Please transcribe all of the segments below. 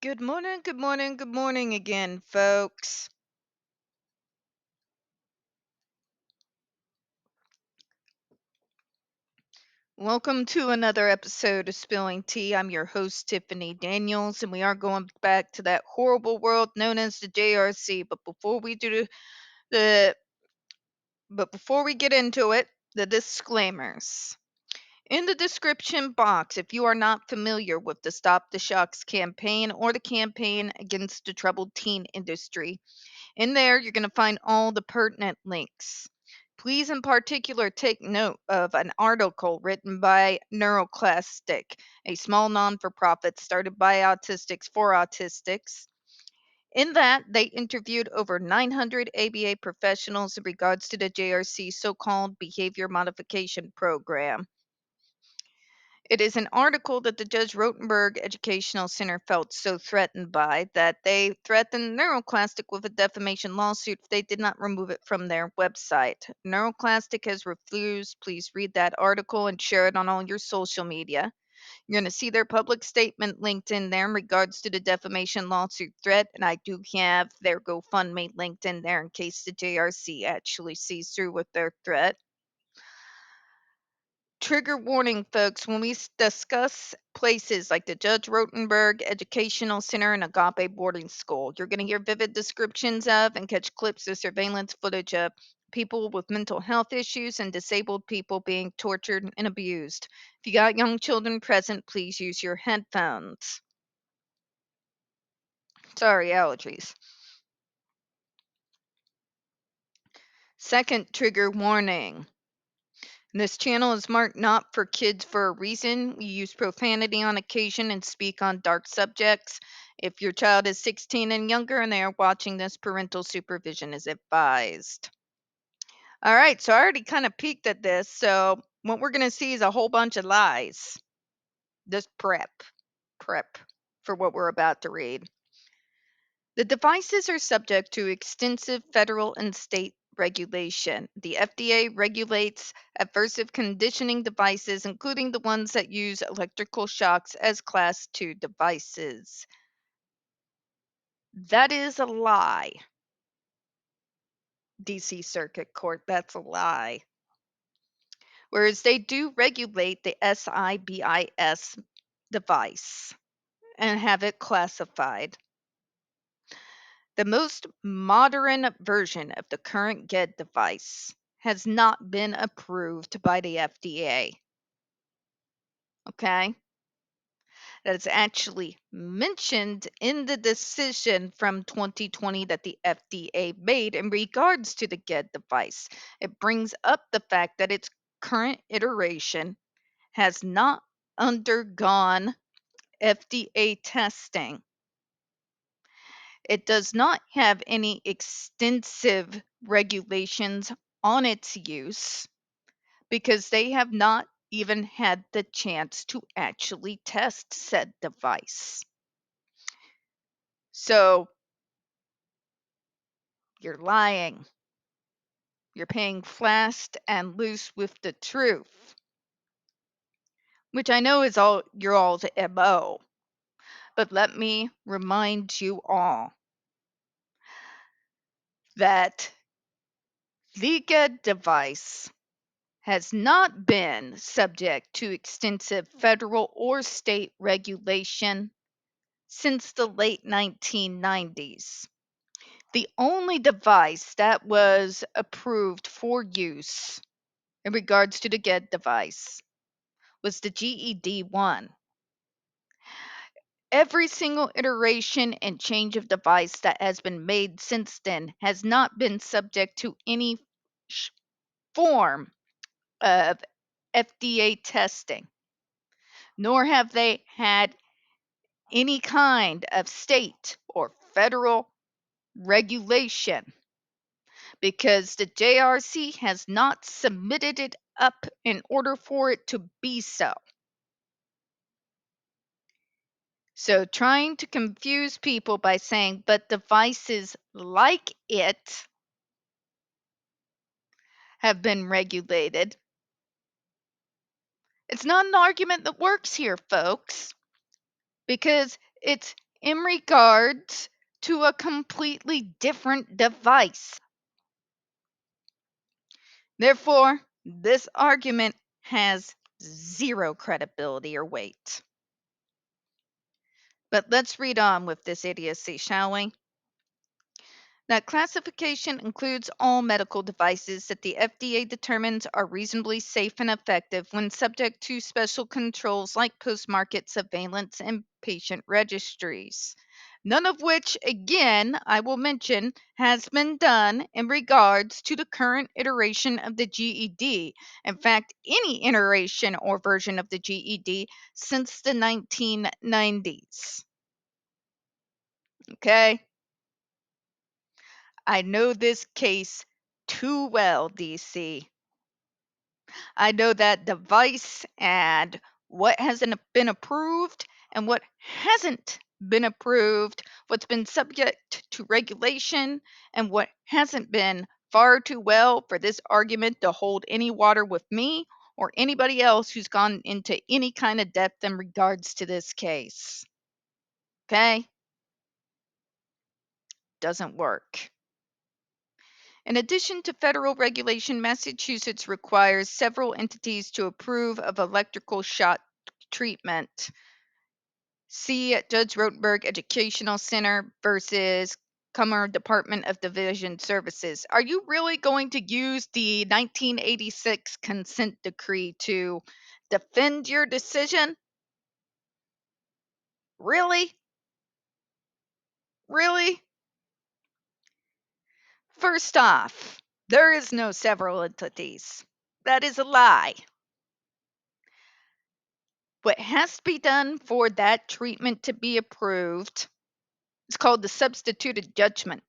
Good morning, good morning, good morning again, folks. Welcome to another episode of Spilling Tea. I'm your host, Tiffany Daniels, and we are going back to that horrible world known as the JRC. The but before we get into it, the disclaimers. In the description box, if you are not familiar with the Stop the Shocks campaign or the campaign against the troubled teen industry, in there, you're going to find all the pertinent links. Please, in particular, take note of an article written by NeuroClastic, a small non for profit started by autistics for autistics. In that, they interviewed over 900 ABA professionals in regards to the JRC so called behavior modification program. It is an article that the Judge Rotenberg Educational Center felt so threatened by that they threatened NeuroClastic with a defamation lawsuit if they did not remove it from their website. NeuroClastic has refused. Please read that article and share it on all your social media. You're going to see their public statement linked in there in regards to the defamation lawsuit threat, and I do have their GoFundMe linked in there in case the JRC actually sees through with their threat. Trigger warning, folks, when we discuss places like the Judge Rotenberg Educational Center and Agape Boarding School, you're going to hear vivid descriptions of and catch clips of surveillance footage of people with mental health issues and disabled people being tortured and abused. If you got young children present, please use your headphones. Sorry, allergies. Second trigger warning. This channel is marked not for kids for a reason. We use profanity on occasion and speak on dark subjects. If your child is 16 and younger and they are watching this, parental supervision is advised. All right, so I already kind of peeked at this. So what we're going to see is a whole bunch of lies. Just prep for what we're about to read. The devices are subject to extensive federal and state regulation. The FDA regulates aversive conditioning devices, including the ones that use electrical shocks, as Class 2 devices. That is a lie. DC Circuit Court, that's a lie. Whereas they do regulate the SIBIS device and have it classified. The most modern version of the current GED device has not been approved by the FDA. Okay? That is actually mentioned in the decision from 2020 that the FDA made in regards to the GED device. It brings up the fact that its current iteration has not undergone FDA testing. It does not have any extensive regulations on its use because they have not even had the chance to actually test said device. So you're lying. You're playing fast and loose with the truth, which I know is all your all's MO. But let me remind you all that the GED device has not been subject to extensive federal or state regulation since the late 1990s. The only device that was approved for use in regards to the GED device was the GED-1. Every single iteration and change of device that has been made since then has not been subject to any form of FDA testing, nor have they had any kind of state or federal regulation because the JRC has not submitted it up in order for it to be so. So trying to confuse people by saying, but devices like it have been regulated. It's not an argument that works here, folks, because it's in regards to a completely different device. Therefore, this argument has zero credibility or weight. But let's read on with this idiocy, shall we? That classification includes all medical devices that the FDA determines are reasonably safe and effective when subject to special controls like post-market surveillance and patient registries. None of which, again, I will mention, has been done in regards to the current iteration of the GED. In fact, any iteration or version of the GED since the 1990s. Okay? I know this case too well, DC. I know that device and what hasn't been approved and what hasn't been approved, what's been subject to regulation and what hasn't been, far too well for this argument to hold any water with me or anybody else who's gone into any kind of depth in regards to this case. Okay? Doesn't work. In addition to federal regulation, Massachusetts requires several entities to approve of electrical shock treatment. See Judge Rotenberg Educational Center versus Cummer Department of Division Services. Are you really going to use the 1986 consent decree to defend your decision? Really? Really? First off, there is no several entities. That is a lie. What has to be done for that treatment to be approved is called the substituted judgment.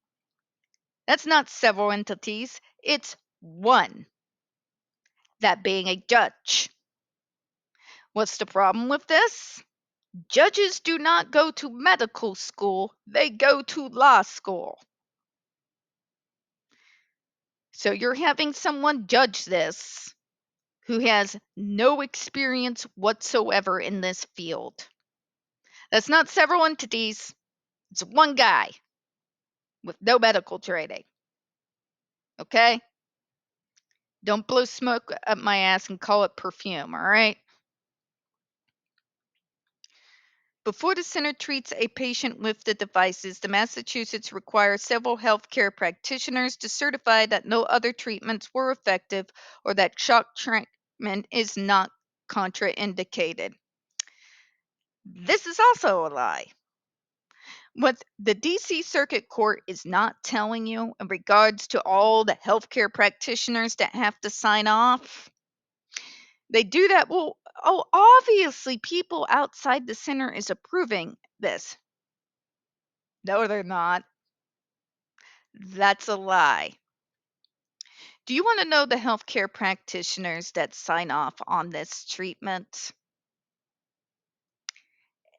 That's not several entities, it's one, that being a judge. What's the problem with this? Judges do not go to medical school, they go to law school. So you're having someone judge this who has no experience whatsoever in this field. That's not several entities, it's one guy with no medical training. Okay? Don't blow smoke up my ass and call it perfume, all right? Before the center treats a patient with the devices, the Massachusetts requires several healthcare practitioners to certify that no other treatments were effective or that shock treatment is not contraindicated. This is also a lie. What the DC Circuit Court is not telling you in regards to all the healthcare practitioners that have to sign off, they do that. Well, oh, obviously, people outside the center is approving this. No, they're not. That's a lie. Do you want to know the healthcare practitioners that sign off on this treatment?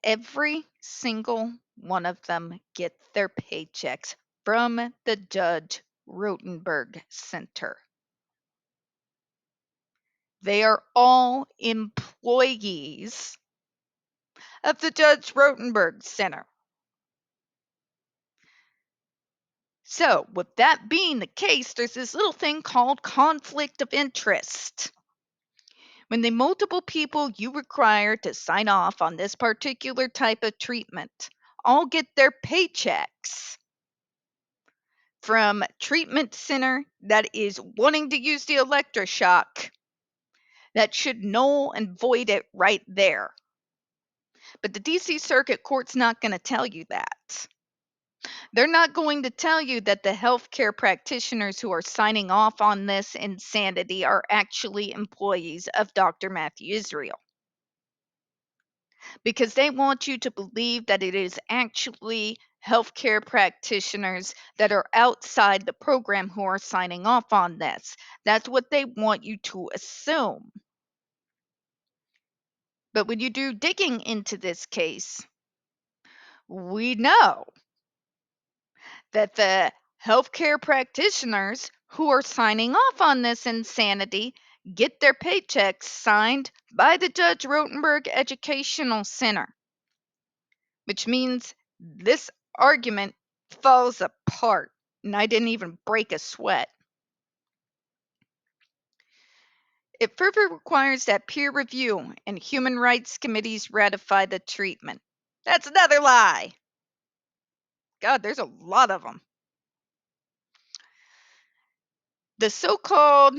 Every single one of them get their paychecks from the Judge Rotenberg Center. They are all employees of the Judge Rotenberg Center. So, with that being the case, there's this little thing called conflict of interest. When the multiple people you require to sign off on this particular type of treatment all get their paychecks from treatment center that is wanting to use the electroshock, that should null and void it right there. But the DC Circuit Court's not going to tell you that. They're not going to tell you that the healthcare practitioners who are signing off on this insanity are actually employees of Dr. Matthew Israel. Because they want you to believe that it is actually healthcare practitioners that are outside the program who are signing off on this. That's what they want you to assume. But when you do digging into this case, we know that the healthcare practitioners who are signing off on this insanity get their paychecks signed by the Judge Rotenberg Educational Center, which means This argument falls apart, and I didn't even break a sweat. It further requires that peer review and human rights committees ratify the treatment. That's another lie. God, there's a lot of them. The so-called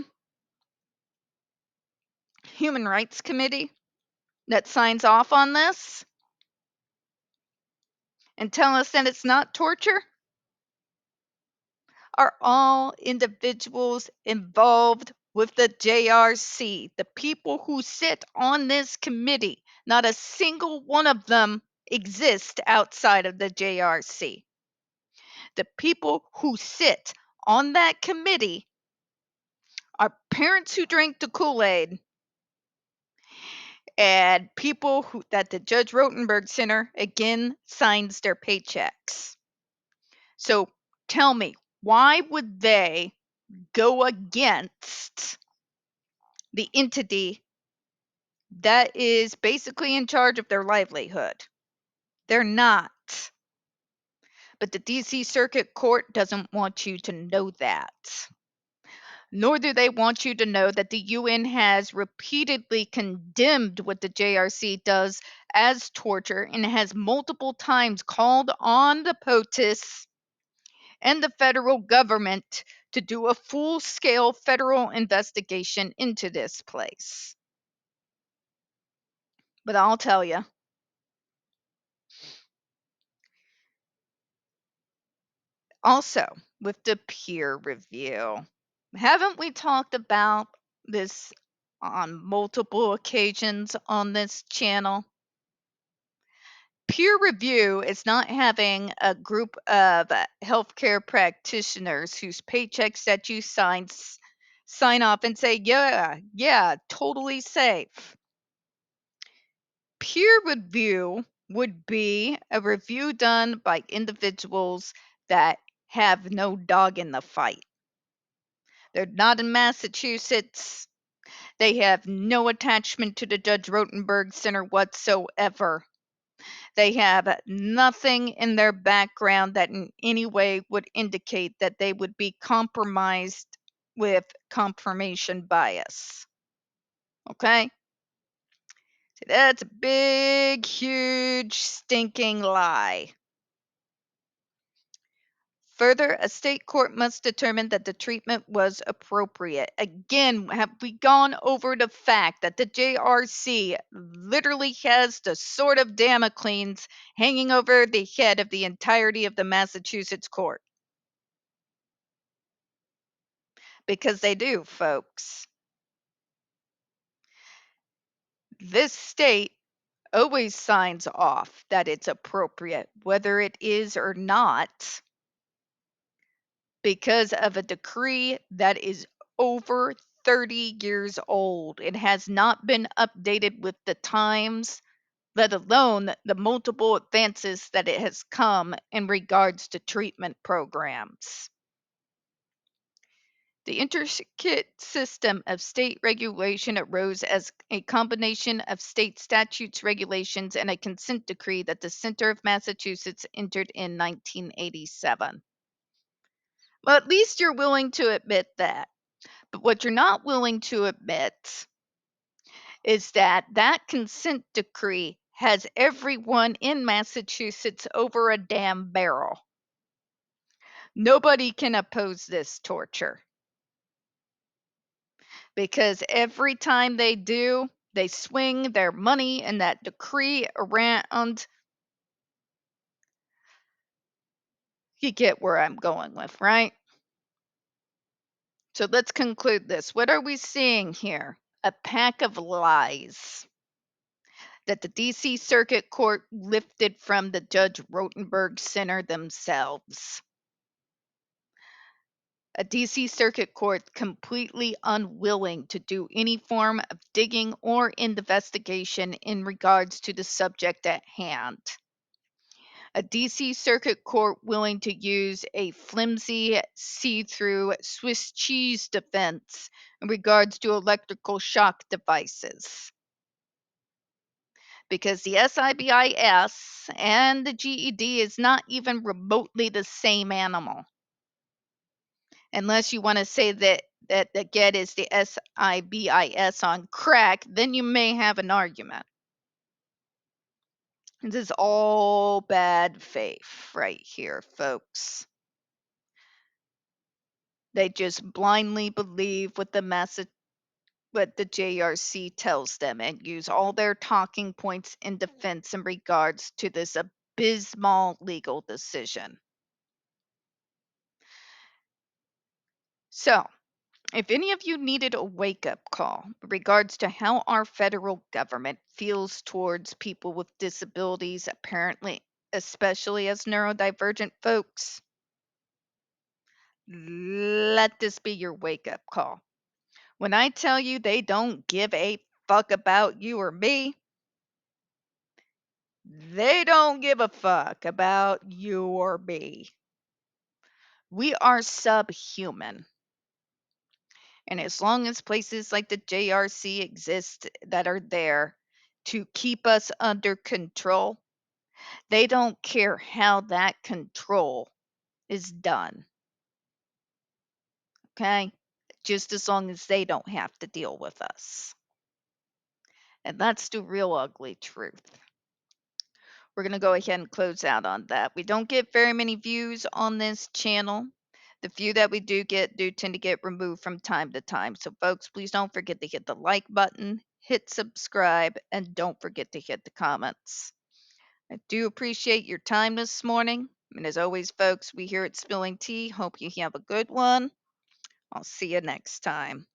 Human Rights Committee that signs off on this and tell us that it's not torture are all individuals involved with the JRC. The people who sit on this committee, not a single one of them exist outside of the JRC. The people who sit on that committee are parents who drink the Kool-Aid and people who that the Judge Rotenberg Center again signs their paychecks. So tell me, why would they go against the entity that is basically in charge of their livelihood? They're not. But the DC Circuit Court doesn't want you to know that. Nor do they want you to know that the UN has repeatedly condemned what the JRC does as torture and has multiple times called on the POTUS and the federal government to do a full-scale federal investigation into this place. But I'll tell you, also with the peer review, haven't we talked about this on multiple occasions on this channel? Peer review is not having a group of healthcare practitioners whose paychecks that you sign off and say, yeah, totally safe. Peer review would be a review done by individuals that have no dog in the fight. They're not in Massachusetts. They have no attachment to the Judge Rotenberg Center whatsoever. They have nothing in their background that in any way would indicate that they would be compromised with confirmation bias. Okay? So that's a big, huge, stinking lie. Further, a state court must determine that the treatment was appropriate. Again, have we gone over the fact that the JRC literally has the sword of Damocles hanging over the head of the entirety of the Massachusetts court? Because they do, folks. This state always signs off that it's appropriate, whether it is or not, because of a decree that is over 30 years old. It has not been updated with the times, let alone the multiple advances that it has come in regards to treatment programs. The intricate system of state regulation arose as a combination of state statutes, regulations, and a consent decree that the Center of Massachusetts entered in 1987. Well, at least you're willing to admit that. But what you're not willing to admit is that that consent decree has everyone in Massachusetts over a damn barrel. Nobody can oppose this torture. Because every time they do, they swing their money and that decree around. You get where I'm going with, right? So let's conclude this. What are we seeing here? A pack of lies that the DC Circuit Court lifted from the Judge Rotenberg Center themselves. A DC Circuit Court completely unwilling to do any form of digging or investigation in regards to the subject at hand. A DC Circuit Court willing to use a flimsy, see-through Swiss cheese defense in regards to electrical shock devices. because the SIBIS and the GED is not even remotely the same animal. Unless you want to say that the GED is the SIBIS on crack, then you may have an argument. This is all bad faith right here, folks. They just blindly believe what the JRC tells them and use all their talking points in defense in regards to this abysmal legal decision. So, if any of you needed a wake-up call in regards to how our federal government feels towards people with disabilities, apparently, especially as neurodivergent folks, let this be your wake-up call. When I tell you they don't give a fuck about you or me, they don't give a fuck about you or me. We are subhuman. And as long as places like the JRC exist that are there to keep us under control, they don't care how that control is done. Okay? Just as long as they don't have to deal with us. And that's the real ugly truth. We're going to go ahead and close out on that. We don't get very many views on this channel. The few that we do get do tend to get removed from time to time. So, folks, please don't forget to hit the like button, hit subscribe, and don't forget to hit the comments. I do appreciate your time this morning. And as always, folks, we here at Spilling Tea hope you have a good one. I'll see you next time.